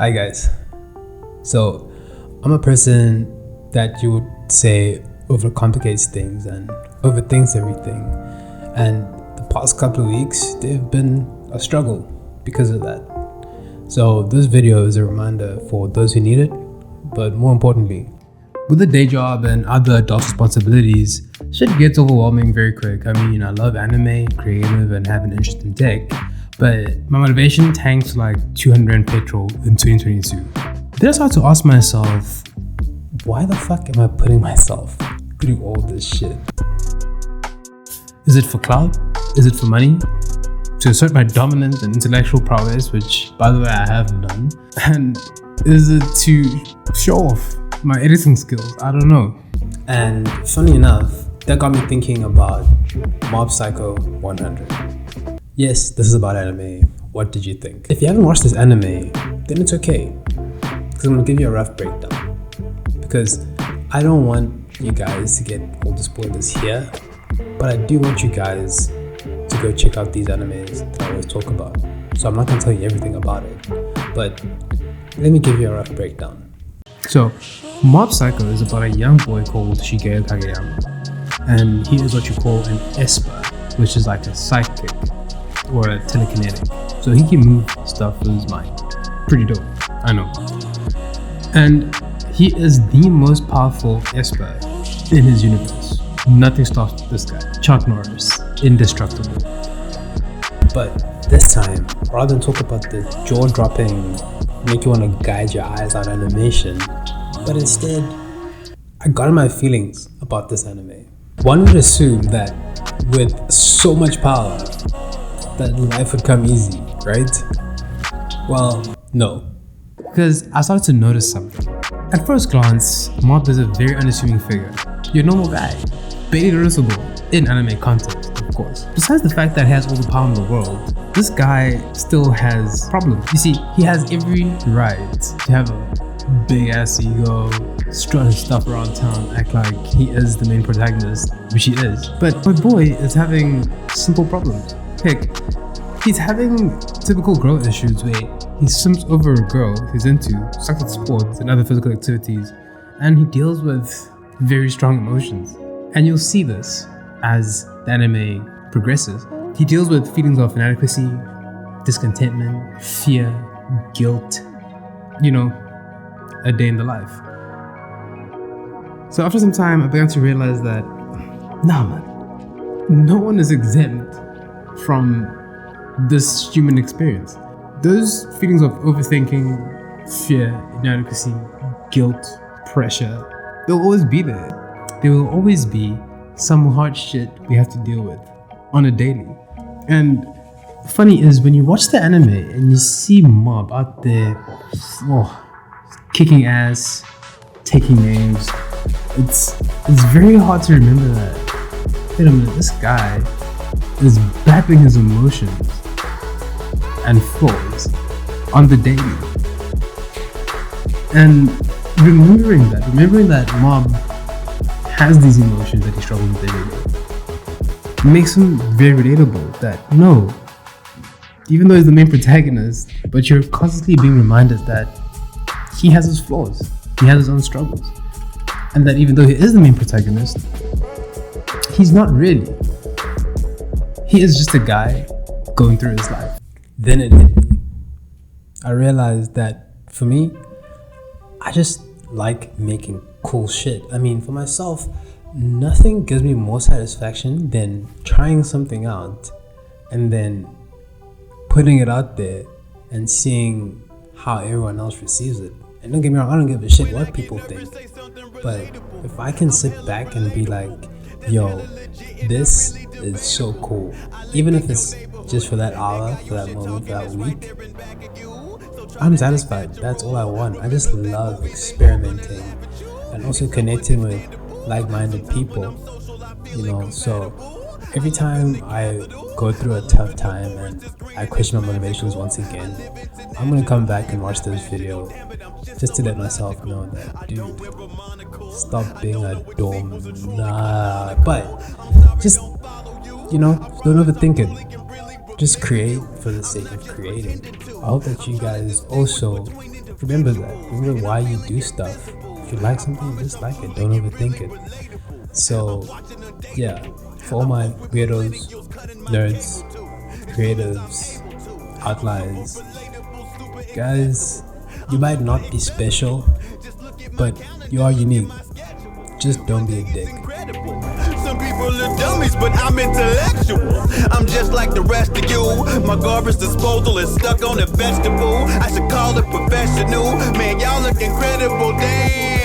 Hi guys. So I'm a person that you would say overcomplicates things and overthinks everything, and the past couple of weeks they've been a struggle because of that. So this video is a reminder for those who need it, but more importantly, with a day job and other adult responsibilities, shit gets overwhelming very quick. I mean, I love anime, creative, and have an interest in tech, but my motivation tanks like 200 Rand petrol in 2022. Then I started to ask myself, why the fuck am I putting myself through all this shit? Is it for clout? Is it for money? To assert my dominant and intellectual prowess, which by the way I have none? And is it to show off my editing skills? I don't know. And funny enough, that got me thinking about Mob Pyscho 100. Yes, this is about anime. What did you think? If you haven't watched this anime, then it's okay, because I'm gonna give you a rough breakdown, because I don't want you guys to get all the spoilers here, but I do want you guys to go check out these animes that I always talk about. So I'm not gonna tell you everything about it, but let me give you a rough breakdown. So Mob Pyscho is about a young boy called Shigeru Kageyama, and he is what you call an Esper, which is like a psychic or a telekinetic. So he can move stuff with his mind. Pretty dope, I know. And he is the most powerful Esper in his universe. Nothing stops this guy. Chuck Norris, indestructible. But this time, rather than talk about the jaw-dropping, make you want to guide your eyes out animation, but instead, I got in my feelings about this anime. One would assume that with so much power, that life would come easy, right? Well, no. Because I started to notice something. At first glance, Mob is a very unassuming figure. You're a normal guy, barely noticeable in anime context, of course. Besides the fact that he has all the power in the world, this guy still has problems. You see, he has every right to have a big ass ego, strut his stuff around town, act like he is the main protagonist, which he is. But my boy is having simple problems. Heck, he's having typical girl issues where he simps over a girl he's into, sucks at sports and other physical activities, and he deals with very strong emotions. And you'll see this as the anime progresses. He deals with feelings of inadequacy, discontentment, fear, guilt, a day in the life. So after some time, I began to realize that, nah man, no one is exempt from this human experience. Those feelings of overthinking, fear, inadequacy, guilt, pressure, they'll always be there. There will always be some hard shit we have to deal with on a daily. And funny is when you watch the anime and you see Mob out there, kicking ass, taking names, it's very hard to remember that, wait a minute, this guy is battling his emotions and flaws on the daily. And remembering that Mob has these emotions that he struggles with every day makes him very relatable. That no, even though he's the main protagonist, but you're constantly being reminded that he has his flaws, he has his own struggles, and that even though he is the main protagonist, he's not really. He is just a guy going through his life. Then it hit me. I realized that for me, I just like making cool shit. I mean, for myself, nothing gives me more satisfaction than trying something out and then putting it out there and seeing how everyone else receives it. And don't get me wrong, I don't give a shit what people think. But if I can sit back and be like, yo, this is so cool, even if it's just for that hour, for that moment, for that week, I'm satisfied. That's all I want. I just love experimenting and also connecting with like-minded people, so every time I go through a tough time and I question my motivations once again, I'm gonna come back and watch this video just to let myself know that, dude, stop being a dorm. Nah, but just, don't overthink it. just create for the sake of creating. I hope that you guys also remember that. Remember why you do stuff. If you like something, just like it. Don't overthink it. So, yeah, for all my weirdos, nerds, creatives, outliers, guys, you might not be special, but you are unique. Just don't be a dick. Some people are dummies, but I'm intellectual. I'm just like the rest of you. My garbage disposal is stuck on a vegetable. I should call it professional. Man, y'all look incredible, damn.